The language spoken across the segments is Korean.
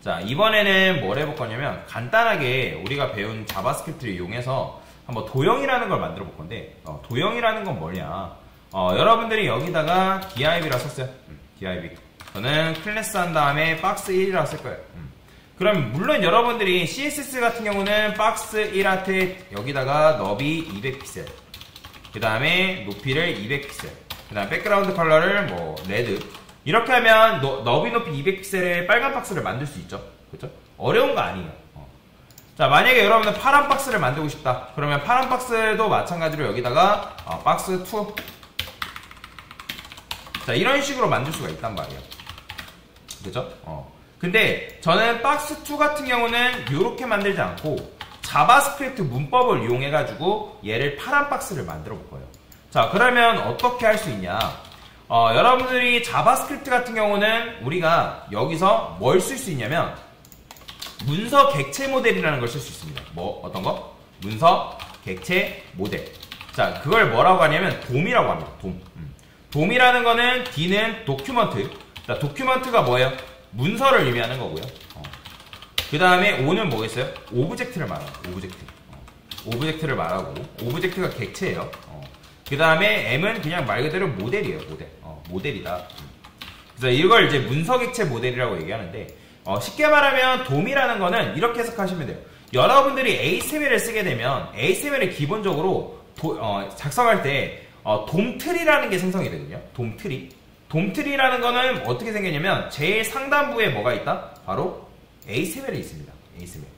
자, 이번에는 뭘 해볼 거냐면 간단하게 우리가 배운 자바스크립트를 이용해서 한번 도형이라는 걸 만들어 볼 건데, 도형이라는 건 뭐냐, 여러분들이 여기다가 div라 썼어요. div. 저는 클래스 한 다음에 박스 1이라고 쓸 거예요. 그럼 물론 여러분들이 CSS 같은 경우는 박스 1한테 여기다가 너비 200픽셀, 그 다음에 높이를 200픽셀, 그 다음 백그라운드 컬러를 뭐 레드, 이렇게 하면 너비 높이 200픽셀의 빨간 박스를 만들 수 있죠. 그렇죠? 어려운 거 아니에요. 자, 만약에 여러분들 파란 박스를 만들고 싶다. 그러면 파란 박스도 마찬가지로 여기다가 박스 2. 자, 이런 식으로 만들 수가 있단 말이에요. 그죠? 근데 저는 박스 2 같은 경우는 이렇게 만들지 않고 자바스크립트 문법을 이용해가지고 얘를 파란 박스를 만들어 볼 거예요. 자, 그러면 어떻게 할 수 있냐? 여러분들이 자바스크립트 같은 경우는 우리가 여기서 뭘 쓸 수 있냐면 문서 객체 모델이라는 걸 쓸 수 있습니다. 뭐 어떤 거? 문서 객체 모델. 자, 그걸 뭐라고 하냐면 돔이라고 합니다. 돔. 돔이라는 거는 D는 도큐먼트. 자, 도큐먼트가 뭐예요? 문서를 의미하는 거고요. 그 다음에 O는 뭐겠어요? 오브젝트를 말하고, 오브젝트. 오브젝트를 말하고, 오브젝트가 객체예요. 그 다음에 M은 그냥 말 그대로 모델이에요. 모델. 모델이다. 그래서 이걸 이제 문서 객체 모델이라고 얘기하는데, 쉽게 말하면 돔이라는 거는 이렇게 해석하시면 돼요. 여러분들이 HTML을 쓰게 되면 HTML을 기본적으로 작성할 때 돔트리라는 게 생성이 되거든요. 돔트리. 돔트리라는 거는 어떻게 생겼냐면 제일 상단부에 뭐가 있다? 바로 HTML이 있습니다. HTML.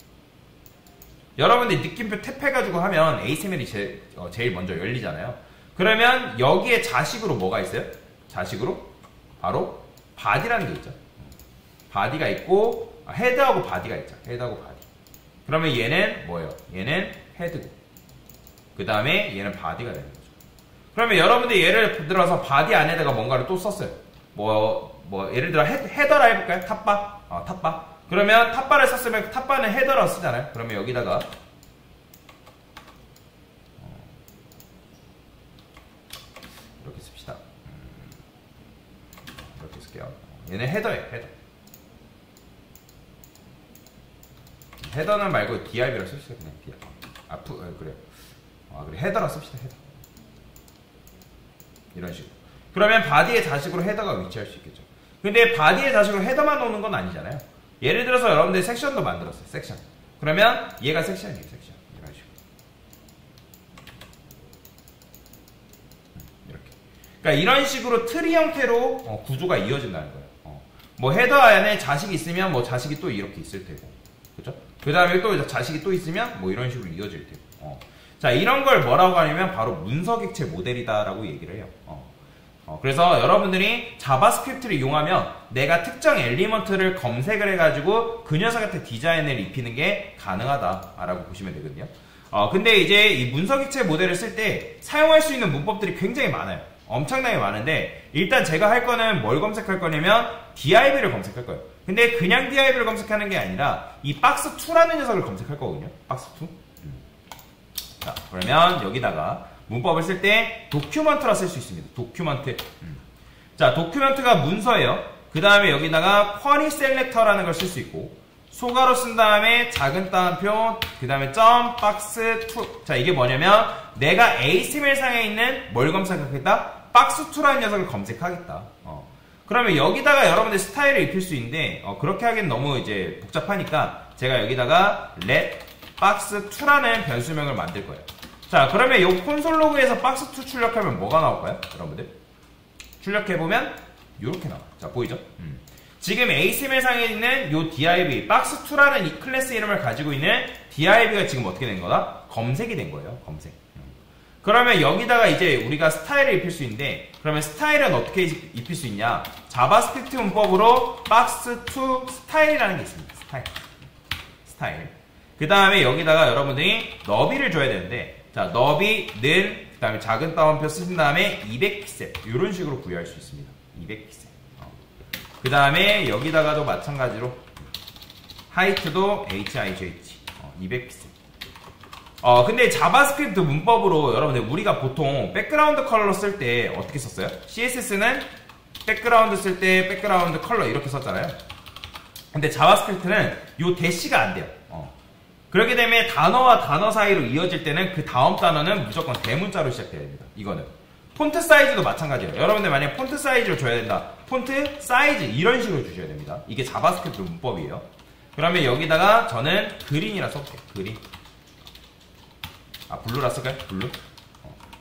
여러분들이 느낌표 탭해가지고 하면 HTML이 제일 먼저 열리잖아요. 그러면 여기에 자식으로 뭐가 있어요? 자식으로 바로 바디라는 게 있죠. 바디가 있고 헤드하고 바디가 있죠. 헤드하고 바디. 그러면 얘는 뭐예요? 얘는 헤드고, 그 다음에 얘는 바디가 되는 거죠. 그러면 여러분들이 예를 들어서 바디 안에다가 뭔가를 또 썼어요. 예를 들어 헤더라 해볼까요? 탑바. 탑바. 그러면 탑바를 썼으면 탑바는 헤더라고 쓰잖아요. 그러면 여기다가 이렇게 씁시다. 이렇게 쓸게요. 얘는 헤더예요. 헤더. 헤더는 말고 div라고 씁시다. 그냥 div. 그래요. 그래, 헤더라고 씁시다. 헤더. 이런 식으로. 그러면 바디의 자식으로 헤더가 위치할 수 있겠죠. 근데 바디의 자식으로 헤더만 오는 건 아니잖아요. 예를 들어서 여러분들 섹션도 만들었어요. 섹션. 그러면 얘가 섹션이에요. 섹션. 이런 식으로. 이렇게. 그러니까 이런 식으로 트리 형태로 구조가 이어진다는 거예요. 뭐 헤더 안에 자식이 있으면 뭐 자식이 또 이렇게 있을 테고. 그죠? 그 다음에 또 자식이 또 있으면 뭐 이런 식으로 이어질 테고. 자, 이런 걸 뭐라고 하냐면 바로 문서 객체 모델이다라고 얘기를 해요. 그래서 여러분들이 자바스크립트를 이용하면 내가 특정 엘리먼트를 검색을 해가지고 그 녀석한테 디자인을 입히는 게 가능하다라고 보시면 되거든요. 근데 이제 이 문서 객체 모델을 쓸 때 사용할 수 있는 문법들이 굉장히 많아요. 엄청나게 많은데 일단 제가 할 거는 뭘 검색할 거냐면 div를 검색할 거예요. 근데 그냥 div를 검색하는 게 아니라 이 박스2라는 녀석을 검색할 거거든요. 박스2. 자, 그러면 여기다가 문법을 쓸 때 도큐먼트라 쓸 수 있습니다. 도큐먼트. 자, 도큐먼트가 문서예요. 그 다음에 여기다가 쿼리 셀렉터라는 걸 쓸 수 있고, 소가로 쓴 다음에 작은 따옴표, 그 다음에 점 박스2. 자, 이게 뭐냐면 내가 HTML상에 있는 뭘 검색하겠다? 박스2라는 녀석을 검색하겠다. 그러면 여기다가 여러분들 스타일을 입힐 수 있는데 그렇게 하기엔 너무 이제 복잡하니까 제가 여기다가 let 박스2라는 변수명을 만들 거예요. 자, 그러면 이 콘솔 로그에서 박스2 출력하면 뭐가 나올까요? 여러분들 출력해보면 이렇게 나와요. 자, 보이죠? 지금 HTML상에 있는 이 div, 박스2라는 이 클래스 이름을 가지고 있는 div가 지금 어떻게 된 거다? 검색이 된 거예요. 검색. 그러면 여기다가 이제 우리가 스타일을 입힐 수 있는데, 그러면 스타일은 어떻게 입힐 수 있냐? 자바스크립트 문법으로 박스2 스타일이라는 게 있습니다. 스타일. 그 다음에 여기다가 여러분들이 너비를 줘야 되는데, 자, 너비는 그 다음에 작은 따옴표 쓰신 다음에 200픽셀 이런 식으로 부여할 수 있습니다. 200픽셀. 그 다음에 여기다가도 마찬가지로 하이트도 HIGH 200픽셀. 근데 자바스크립트 문법으로 여러분들 우리가 보통 백그라운드 컬러 쓸 때 어떻게 썼어요? CSS는 백그라운드 쓸 때 백그라운드 컬러 이렇게 썼잖아요. 근데 자바스크립트는 요 대시가 안 돼요. 그렇게 되면 단어와 단어 사이로 이어질 때는 그 다음 단어는 무조건 대문자로 시작돼야 됩니다. 이거는. 폰트 사이즈도 마찬가지예요. 여러분들 만약에 폰트 사이즈를 줘야 된다. 폰트 사이즈 이런 식으로 주셔야 됩니다. 이게 자바스크립트 문법이에요. 그러면 여기다가 저는 그린이라 써볼게요. 그린. 아, 블루라 쓸까요? 블루.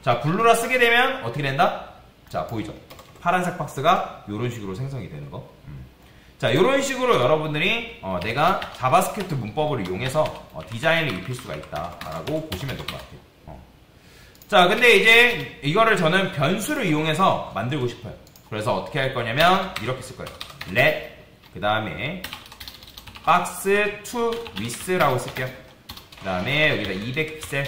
자, 블루라 쓰게 되면 어떻게 된다? 자, 보이죠? 파란색 박스가 이런 식으로 생성이 되는 거. 자, 이런 식으로 여러분들이 내가 자바스크립트 문법을 이용해서 디자인을 입힐 수가 있다라고 보시면 될 것 같아요. 자, 근데 이제 이거를 저는 변수를 이용해서 만들고 싶어요. 그래서 어떻게 할 거냐면 이렇게 쓸 거예요. let 그 다음에 box to width라고 쓸게요. 그 다음에 여기다 200픽셀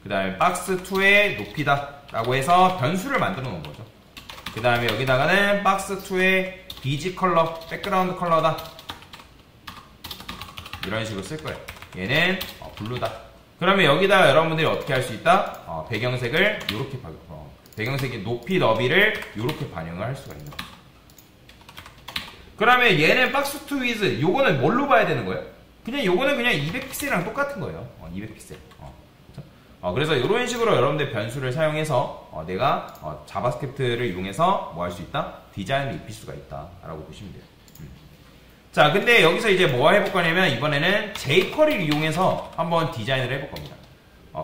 그 다음에 box to의 높이다 라고 해서 변수를 만들어 놓은 거죠. 그 다음에 여기다가는 box to의 비지 컬러, 백그라운드 컬러다. 이런 식으로 쓸 거예요. 얘는 블루다. 그러면 여기다가 여러분들이 어떻게 할 수 있다? 배경색을 요렇게 배경색의 높이, 너비를 요렇게 반영을 할 수가 있는 거예요. 그러면 얘는 박스 투 위즈, 요거는 뭘로 봐야 되는 거예요? 그냥 요거는 그냥 200픽셀이랑 똑같은 거예요. 200픽셀. 그래서 이런 식으로 여러분들 변수를 사용해서 내가 자바스크립트를 이용해서 뭐 할 수 있다? 디자인을 입힐 수가 있다 라고 보시면 돼요. 자, 근데 여기서 이제 뭐 해볼 거냐면 이번에는 jQuery를 이용해서 한번 디자인을 해볼 겁니다.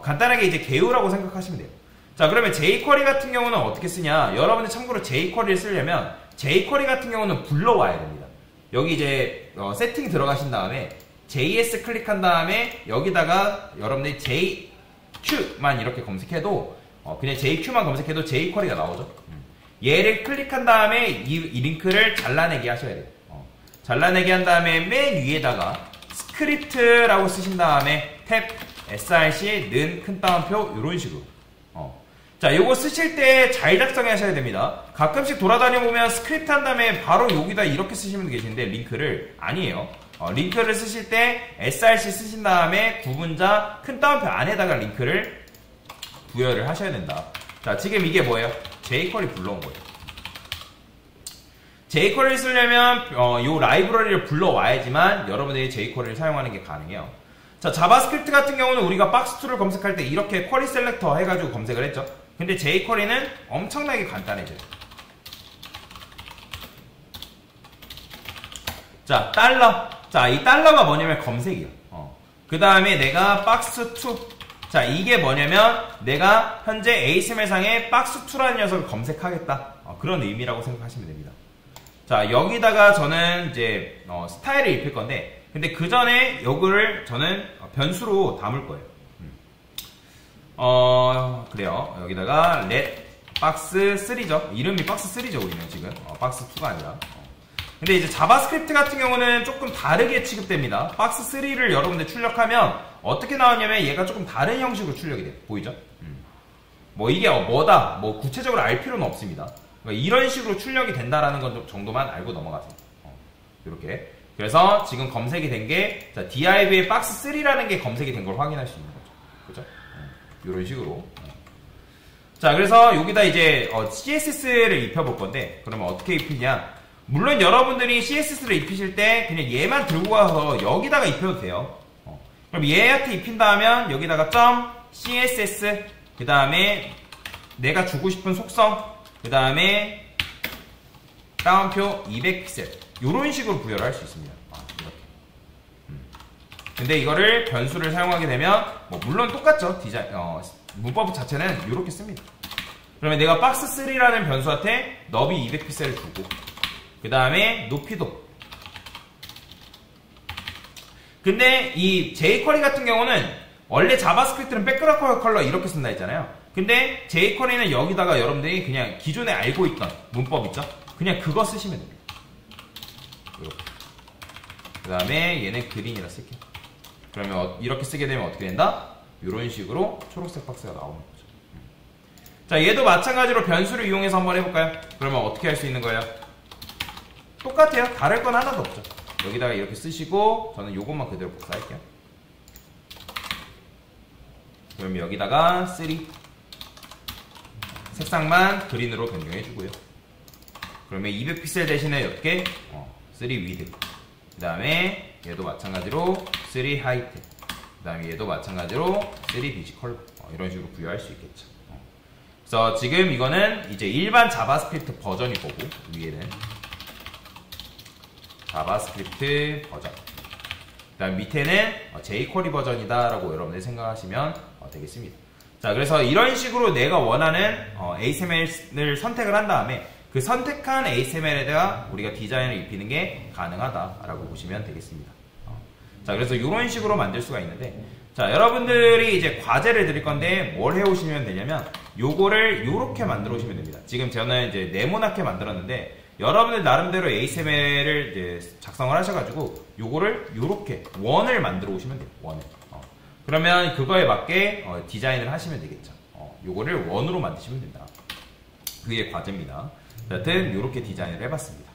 간단하게 이제 개요라고 생각하시면 돼요. 자, 그러면 jQuery 같은 경우는 어떻게 쓰냐? 여러분들 참고로 jQuery를 쓰려면 jQuery 같은 경우는 불러와야 됩니다. 여기 이제 세팅 들어가신 다음에 JS 클릭한 다음에 여기다가 여러분들이 JQ만 이렇게 검색해도 그냥 JQ만 검색해도 jQuery가 나오죠. 얘를 클릭한 다음에 이 링크를 잘라내기 하셔야 돼요. 잘라내기 한 다음에 맨 위에다가 스크립트라고 쓰신 다음에 탭 src 는 큰 따옴표 이런 식으로. 자, 요거 쓰실 때 잘 작성하셔야 됩니다. 가끔씩 돌아다녀 보면 스크립트 한 다음에 바로 여기다 이렇게 쓰시는 분도 계시는데 링크를 아니에요. 링크를 쓰실 때 src 쓰신 다음에 구분자 큰 따옴표 안에다가 링크를 부여를 하셔야 된다. 자, 지금 이게 뭐예요? jQuery 불러온 거예요. jQuery를 쓰려면 요 라이브러리를 불러와야지만 여러분들이 jQuery를 사용하는 게 가능해요. 자, 자바스크립트 같은 경우는 우리가 박스2를 검색할 때 이렇게 쿼리 셀렉터 해가지고 검색을 했죠. 근데 jQuery는 엄청나게 간단해져요. 자, 달러. 자, 이 달러가 뭐냐면 검색이에요. 그 다음에 내가 박스2. 자, 이게 뭐냐면 내가 현재 ASML상에 박스2라는 녀석을 검색하겠다. 그런 의미라고 생각하시면 됩니다. 자, 여기다가 저는 이제 스타일을 입힐 건데, 근데 그 전에 요거를 저는 변수로 담을 거예요. 그래요. 여기다가 let box3죠. 이름이 box3죠, 우리는 지금. box2가 아니라. 근데 이제 자바스크립트 같은 경우는 조금 다르게 취급됩니다. box3를 여러분들 출력하면 어떻게 나오냐면 얘가 조금 다른 형식으로 출력이 돼요. 보이죠? 뭐 이게 뭐다, 뭐 구체적으로 알 필요는 없습니다. 이런 식으로 출력이 된다라는 것 정도만 알고 넘어가세요. 이렇게. 그래서 지금 검색이 된 게 div의 box3라는 게 검색이 된 걸 확인할 수 있는 거죠. 그죠? 이런 식으로. 자, 그래서 여기다 이제 CSS를 입혀볼 건데, 그러면 어떻게 입히냐? 물론 여러분들이 CSS를 입히실 때 그냥 얘만 들고 가서 여기다가 입혀도 돼요. 그럼 얘한테 입힌다 하면 여기다가 .css 그 다음에 내가 주고 싶은 속성 그 다음에 따옴표 200픽셀 이런 식으로 부여를 할 수 있습니다. 이렇게. 근데 이거를 변수를 사용하게 되면 뭐 물론 똑같죠. 디자인 문법 자체는 이렇게 씁니다. 그러면 내가 box3라는 변수한테 너비 200픽셀을 주고 그 다음에 높이도. 근데 이 jQuery 같은 경우는 원래 자바스크립트는 백그라운드 컬러 이렇게 쓴다 했잖아요. 근데 jQuery는 여기다가 여러분들이 그냥 기존에 알고 있던 문법 있죠? 그냥 그거 쓰시면 됩니다. 이렇게. 그 다음에 얘는 그린이라 쓸게요. 그러면 이렇게 쓰게 되면 어떻게 된다? 이런 식으로 초록색 박스가 나오는 거죠. 자, 얘도 마찬가지로 변수를 이용해서 한번 해볼까요? 그러면 어떻게 할 수 있는 거예요? 똑같아요. 다를 건 하나도 없죠. 여기다가 이렇게 쓰시고 저는 요것만 그대로 복사할게요. 그럼 여기다가 3 색상만 그린으로 변경해주고요. 그러면 200픽셀 대신에 어떻게? 3 위드 그 다음에 얘도 마찬가지로 3 하이트, 그 다음에 얘도 마찬가지로 3 비지 컬러, 이런 식으로 부여할 수 있겠죠. 그래서 지금 이거는 이제 일반 자바스크립트 버전이 거고, 위에는 자바스크립트 버전, 그 다음 밑에는 jQuery 버전이다 라고 여러분들 생각하시면 되겠습니다. 자, 그래서 이런 식으로 내가 원하는 HTML을 선택을 한 다음에 그 선택한 HTML에다가 우리가 디자인을 입히는 게 가능하다라고 보시면 되겠습니다. 자, 그래서 이런 식으로 만들 수가 있는데, 자, 여러분들이 이제 과제를 드릴 건데 뭘 해오시면 되냐면 요거를 요렇게 만들어 오시면 됩니다. 지금 저는 이제 네모나게 만들었는데 여러분들 나름대로 HTML을 이제 작성을 하셔가지고 요거를 요렇게 원을 만들어 오시면 돼요. 원을. 그러면 그거에 맞게 디자인을 하시면 되겠죠. 요거를 원으로 만드시면 된다. 그게 과제입니다. 여튼 요렇게 디자인을 해봤습니다.